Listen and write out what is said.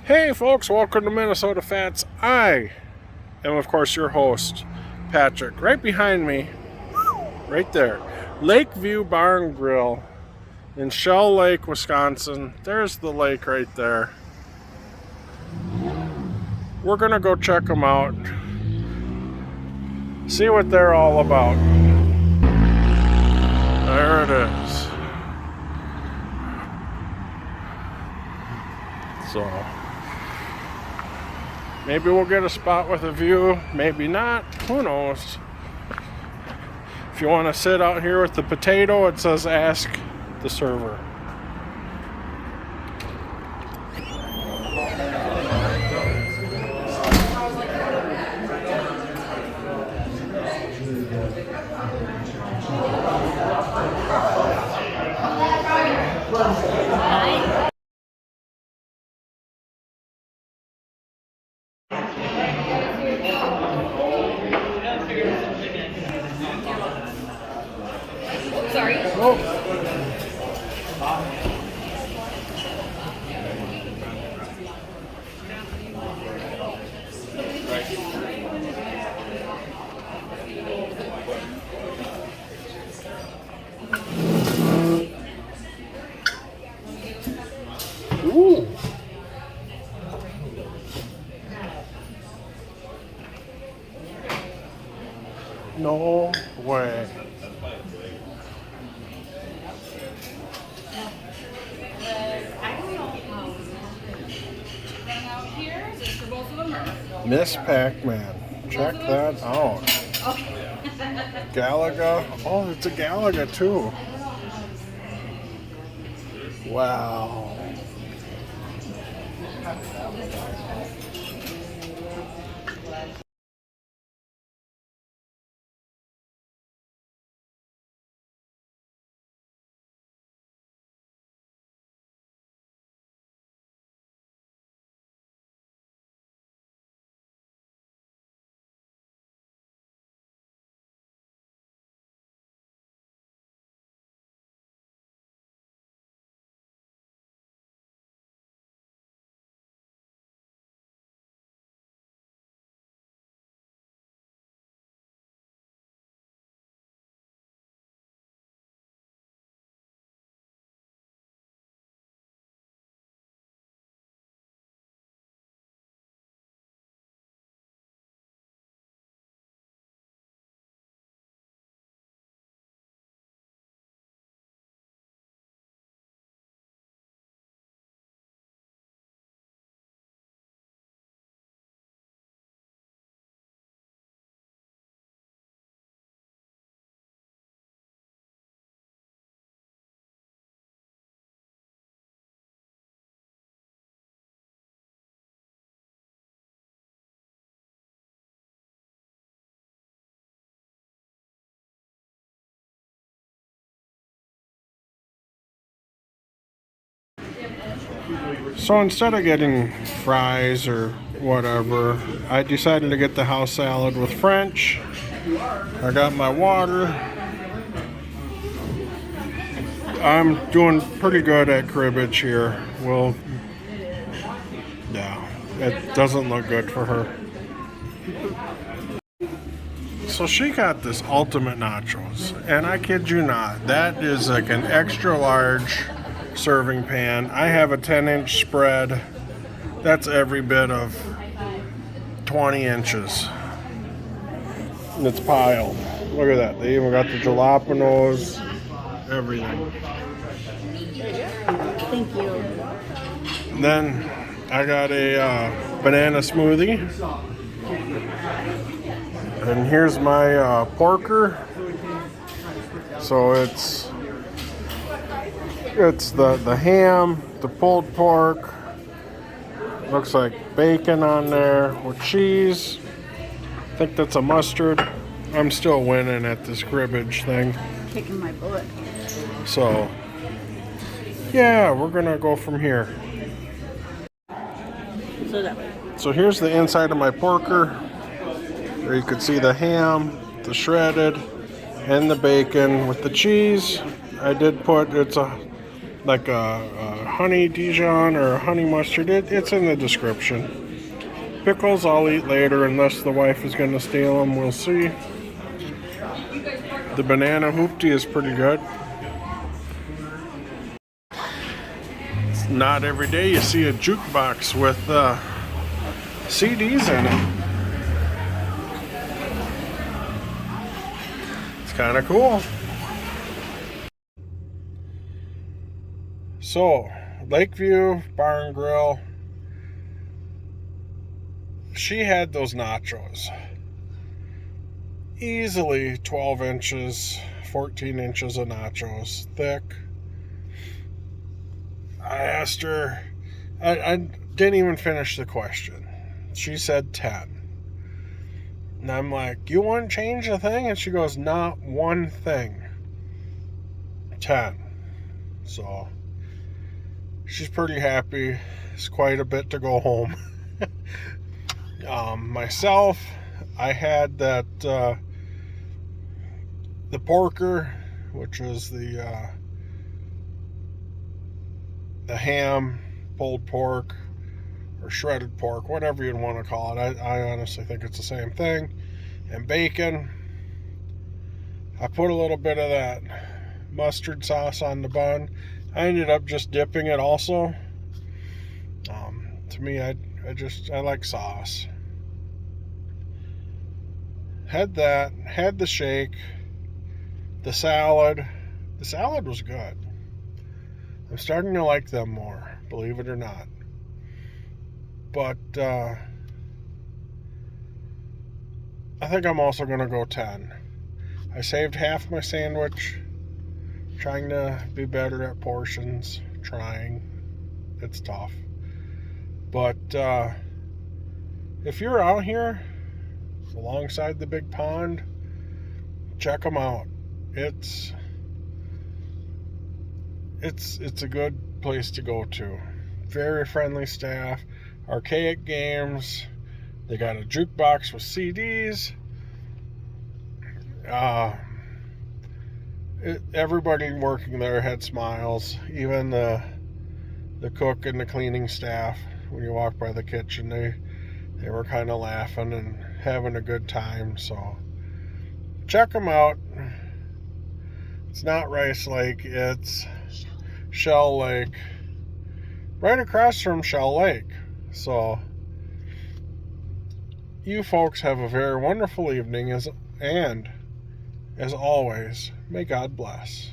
Hey folks, welcome to Minnesota Fats. I am of course your host, Patrick. Right behind me, right there, Lakeview Bar and Grill in Shell Lake, Wisconsin. There's the lake right there. We're gonna go check them out, see what they're all about. There it is. So maybe we'll get a spot with a view, maybe not, who knows. If you want to sit out here with the potato, it says ask the server. Sorry. Oh. Ooh. No way. Miss Pac-Man. Check that out. Galaga. Oh, it's a Galaga too. Wow. So instead of getting fries or whatever, I decided to get the house salad with French. I got my water. I'm doing pretty good at cribbage here. Well, yeah, it doesn't look good for her. So she got this ultimate nachos, and I kid you not, that is like an extra large serving pan. I have a 10-inch spread. That's every bit of 20 inches. And it's piled. Look at that. They even got the jalapenos, everything. Thank you. And then I got a banana smoothie. And here's my porker. So it's the ham, the pulled pork. Looks like bacon on there with cheese. I think that's a mustard. I'm still winning at this cribbage thing. Kicking my butt. So, yeah, we're gonna go from here. So that way. So here's the inside of my porker. Where you could see the ham, the shredded, and the bacon with the cheese. I did put, it's a like a honey Dijon or a honey mustard. It's in the description. Pickles I'll eat later unless the wife is going to steal them. We'll see. The banana hoopty is pretty good. It's not every day you see a jukebox with CDs in it. It's kind of cool. So, Lakeview Bar and Grill. She had those nachos. Easily 12 inches, 14 inches of nachos thick. I asked her, I didn't even finish the question. She said 10. And I'm like, you wouldn't change a thing? And she goes, not one thing. 10. So, she's pretty happy. It's quite a bit to go home. Myself, I had that, the porker, which is the ham, pulled pork, or shredded pork, whatever you'd want to call it. I honestly think it's the same thing. And bacon. I put a little bit of that mustard sauce on the bun. I ended up just dipping it also. To me, I like sauce. Had that, had the shake, the salad. The salad was good. I'm starting to like them more, believe it or not. But I think I'm also going to go 10. I saved half my sandwich, trying to be better at portions, trying. It's tough. But if you're out here alongside the big pond, check them out. It's a good place to go to. Very friendly staff, archaic games. They got a jukebox with CDs. Everybody working there had smiles. Even the cook and the cleaning staff. When you walk by the kitchen, they were kind of laughing and having a good time. So check them out. It's not Rice Lake, it's Shell Lake, right across from Shell Lake. So you folks have a very wonderful evening, and as always, may God bless.